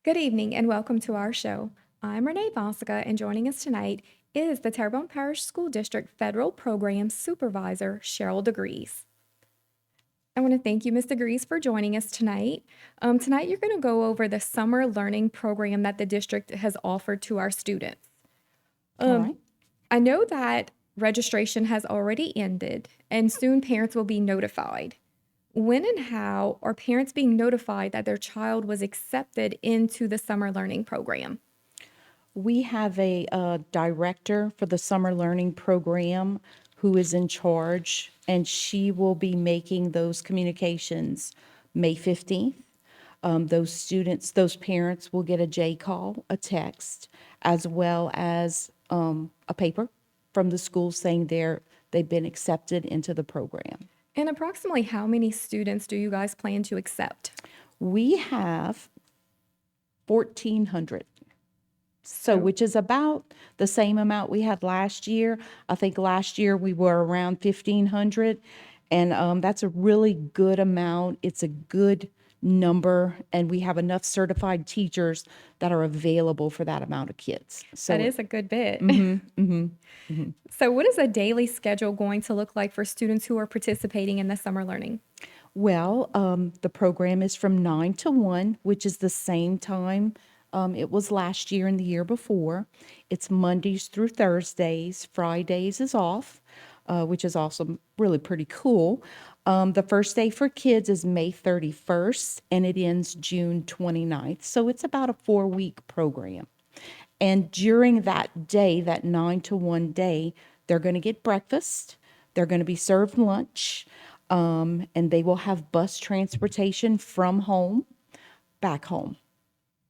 Good evening and welcome to our show. I'm Renee Vosica, and joining us tonight is the Terrebonne Parish School District Federal Program Supervisor, Cheryl DeGrees. I want to thank you, Ms. DeGrees, for joining us tonight. Tonight, you're going to go over the summer learning program that the district has offered to our students. All Um, right. I know that registration has already ended, and soon parents will be notified. When and how are parents being notified that their child was accepted into the summer learning program? We have a director for the summer learning program who is in charge, and she will be making those communications May 15th. Those parents will get a J call, a text, as well as a paper from the school saying they've been accepted into the program. And approximately how many students do you guys plan to accept? We have 1,400. So, So which is about the same amount we had last year. I think last year we were around 1,500, and that's a really good amount. It's a good number, and we have enough certified teachers that are available for that amount of kids. that So, is a good bit. So, what is a daily schedule going to look like for students who are participating in the summer learning? the program is from 9 to 1, which is the same time it was last year and the year before. It's Mondays through Thursdays. Fridays is off, which is also really pretty cool. The first day for kids is May 31st, and it ends June 29th. So it's about a 4-week program. And during that day, that 9 to 1 day, they're going to get breakfast, they're going to be served lunch, and they will have bus transportation from home back home.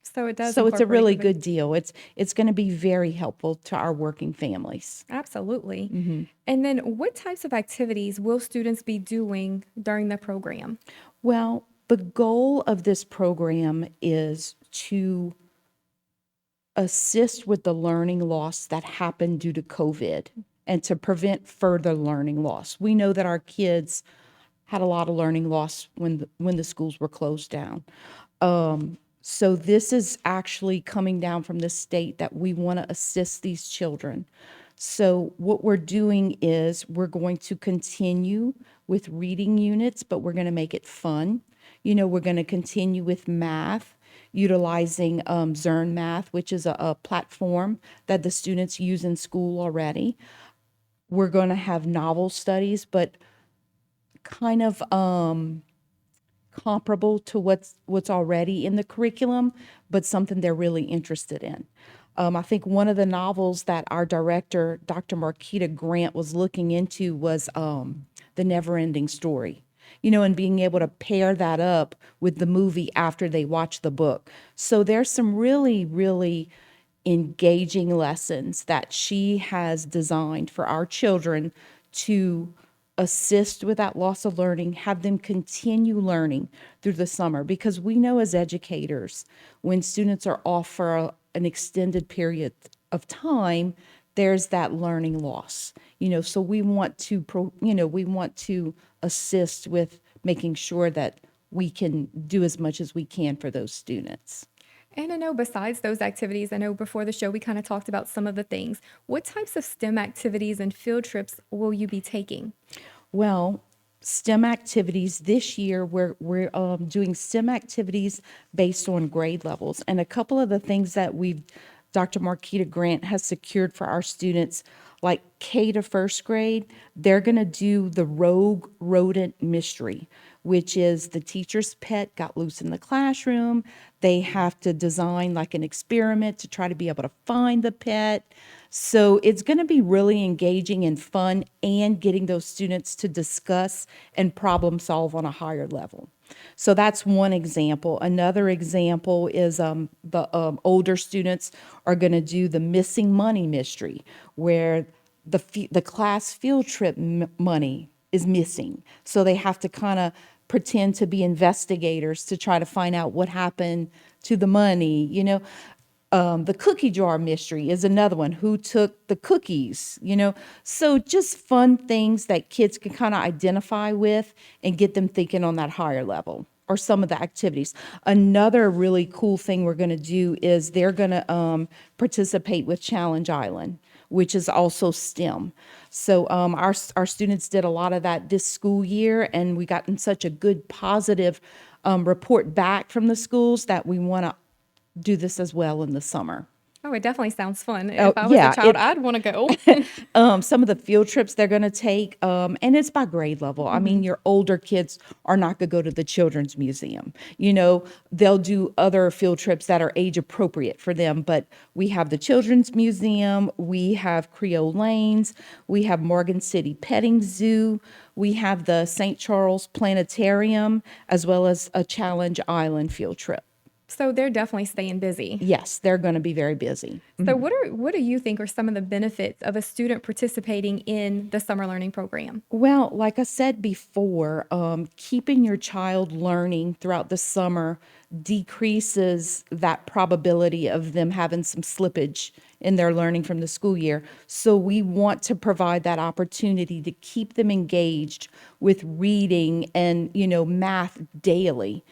So, it does So it's a incorporate really the good deal. It's going to be very helpful to our working families. absolutely. And then, what types of activities will students be doing during the program? Well, the goal of this program is to assist with the learning loss that happened due to COVID and to prevent further learning loss. We know that our kids had a lot of learning loss when the schools were closed down. So this is actually coming down from the state that we want to assist these children. So what we're doing is we're going to continue with reading units, but we're going to make it fun. We're going to continue with math, utilizing Zern Math, which is a platform that the students use in school already. We're going to have novel studies, but kind of comparable to what's already in the curriculum, but something they're really interested in. I think one of the novels that our director, Dr. Marquita Grant, was looking into was The Never-Ending Story. And being able to pair that up with the movie after they watch the book. So there's some really, really engaging lessons that she has designed for our children to assist with that loss of learning, have them continue learning through the summer. Because we know as educators, when students are off for an extended period of time, there's that learning loss. So we want to, we want to assist with making sure that we can do as much as we can for those students. And I know besides those activities, I know before the show we kind of talked about some of the things. What types of STEM activities and field trips will you be taking? Well, STEM activities this year, we're doing STEM activities based on grade levels, and a couple of the things that Dr. Marquita Grant has secured for our students, like K to first grade, they're going to do the rogue rodent mystery, which is the teacher's pet got loose in the classroom. They have to design like an experiment to try to be able to find the pet. So it's going to be really engaging and fun and getting those students to discuss and problem solve on a higher level. So that's one example. Another example is the older students are going to do the missing money mystery, where the class field trip money is missing. So they have to kind of pretend to be investigators to try to find out what happened to the money. The cookie jar mystery is another one. Who took the cookies? So just fun things that kids can kind of identify with and get them thinking on that higher level. are some of the activities. Another really cool thing we're going to do is they're going to participate with Challenge Island, which is also STEM. So our students did a lot of that this school year, and we gotten such a good positive report back from the schools that we want to do this as well in the summer. Oh, it definitely sounds fun. Oh, If I was a yeah, child, I'd want to go. some of the field trips they're going to take, and it's by grade level. I mean, your older kids are not going to go to the children's museum. You know, they'll do other field trips that are age appropriate for them. But we have the children's museum, we have Creole Lanes, we have Morgan City Petting Zoo, we have the St. Charles Planetarium, as well as a Challenge Island field trip. So they're definitely staying busy. Yes, they're going to be very busy. So what do you think are some of the benefits of a student participating in the summer learning program? Well, like I said before, keeping your child learning throughout the summer decreases that probability of them having some slippage in their learning from the school year. So we want to provide that opportunity to keep them engaged with reading and, math daily.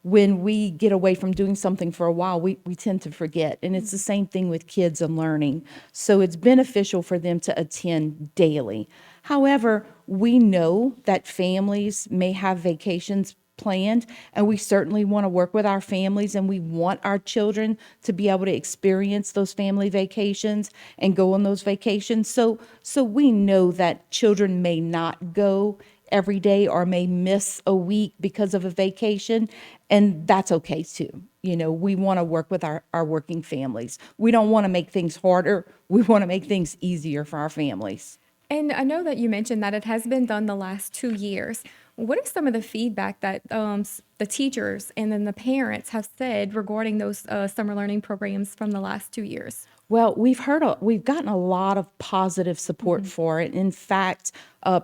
When we get away from doing something for a while, we tend to forget. And it's the same thing with kids and learning. So it's beneficial for them to attend daily. However, we know that families may have vacations planned, and we certainly want to work with our families, and we want our children to be able to experience those family vacations and go on those vacations. So we know that children may not go every day or may miss a week because of a vacation, and that's okay too. We want to work with our working families. We don't want to make things harder. We want to make things easier for our families. And I know that you mentioned that it has been done the last 2 years. What are some of the feedback that the teachers and then the parents have said regarding those summer learning programs from the last 2 years? Well, we've gotten a lot of positive support for it. In fact,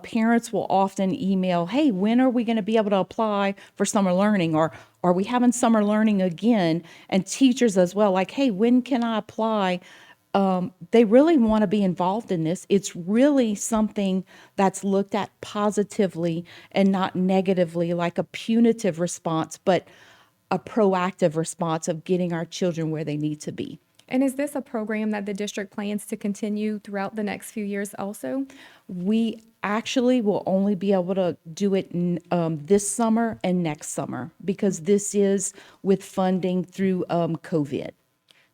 parents will often email, "Hey, when are we going to be able to apply for summer learning?" Or "Are we having summer learning again?" And teachers as well, like, "Hey, when can I apply?" They really want to be involved in this. It's really something that's looked at positively and not negatively, like a punitive response, but a proactive response of getting our children where they need to be. And is this a program that the district plans to continue throughout the next few years also? We actually will only be able to do it this summer and next summer because this is with funding through COVID.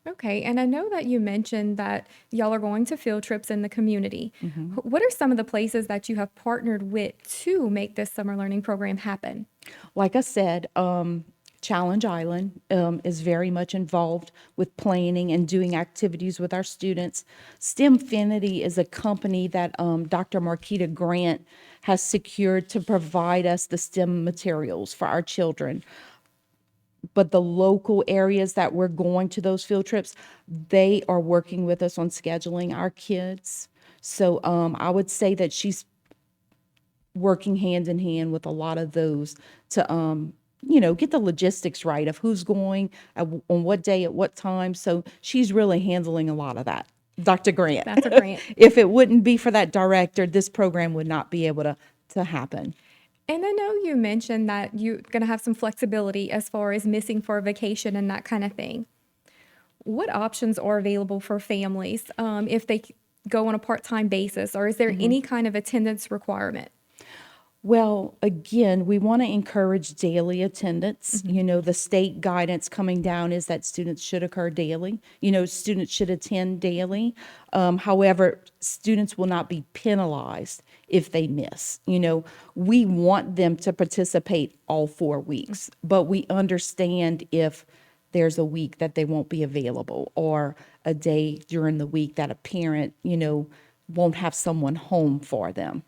Okay, and I know that you mentioned that y'all are going to field trips in the community. What are some of the places that you have partnered with to make this summer learning program happen? Like I said, Challenge Island is very much involved with planning and doing activities with our students. STEMfinity is a company that Dr. Marquita Grant has secured to provide us the STEM materials for our children. But the local areas that we're going to those field trips, they are working with us on scheduling our kids. So I would say that she's working hand in hand with a lot of those to get the logistics right of who's going on what day at what time. So she's really handling a lot of that. Dr. Grant. That's a grant. If it wouldn't be for that director, this program would not be able to happen. And I know you mentioned that you're going to have some flexibility as far as missing for a vacation and that kind of thing. What options are available for families if they go on a part-time basis, or is there any kind of attendance requirement? Well, again, we want to encourage daily attendance. The state guidance coming down is that students should occur daily. Students should attend daily. However, students will not be penalized if they miss. We want them to participate all 4 weeks, but we understand if there's a week that they won't be available or a day during the week that a parent, won't have someone home for them.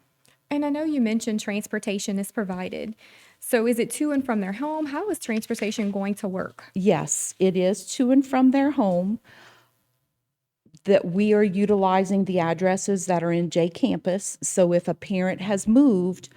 And I know you mentioned transportation is provided. So is it to and from their home? How is transportation going to work? Yes, it is to and from their home. That we are utilizing the addresses that are in J Campus. So if a parent has moved,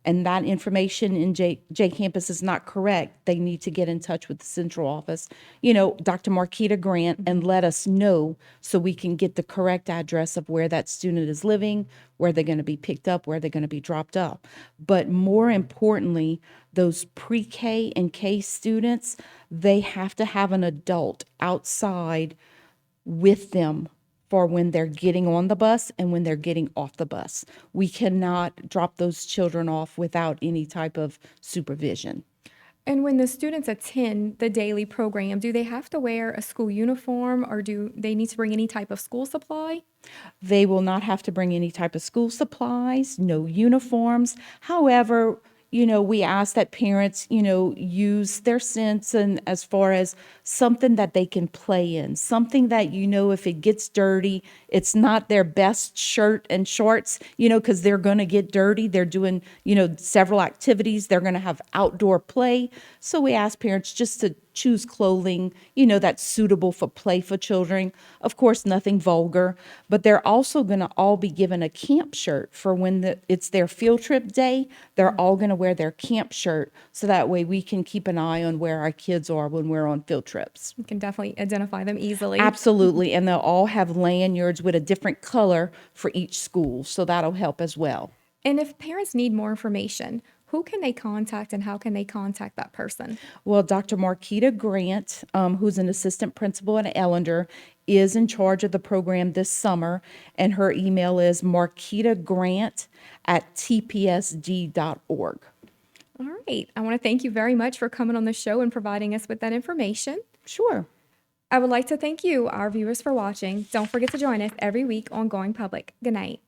and that information in J Campus is not correct, they need to get in touch with the central office, Dr. Marquita Grant, and let us know so we can get the correct address of where that student is living, where they're going to be picked up, where they're going to be dropped off. But more importantly, those pre-K and K students, they have to have an adult outside with them for when they're getting on the bus and when they're getting off the bus. We cannot drop those children off without any type of supervision. And when the students attend the daily program, do they have to wear a school uniform or do they need to bring any type of school supply? They will not have to bring any type of school supplies, no uniforms. However, we ask that parents, use their sense and as far as something that they can play in, something that, if it gets dirty, it's not their best shirt and shorts, because they're going to get dirty. They're doing, several activities. They're going to have outdoor play. So we ask parents just to choose clothing, that's suitable for play for children. Of course, nothing vulgar, but they're also going to all be given a camp shirt for when it's their field trip day. They're all going to wear their camp shirt so that way we can keep an eye on where our kids are when we're on field trips. You can definitely identify them easily. Absolutely. And they'll all have lanyards with a different color for each school. So that'll help as well. And if parents need more information, who can they contact and how can they contact that person? Well, Dr. Marquita Grant, who's an assistant principal at Ellender, is in charge of the program this summer, and her email is marquitagrant@tpsd.org. All right. I want to thank you very much for coming on the show and providing us with that information. Sure. I would like to thank you, our viewers, for watching. Don't forget to join us every week on Going Public. Good night.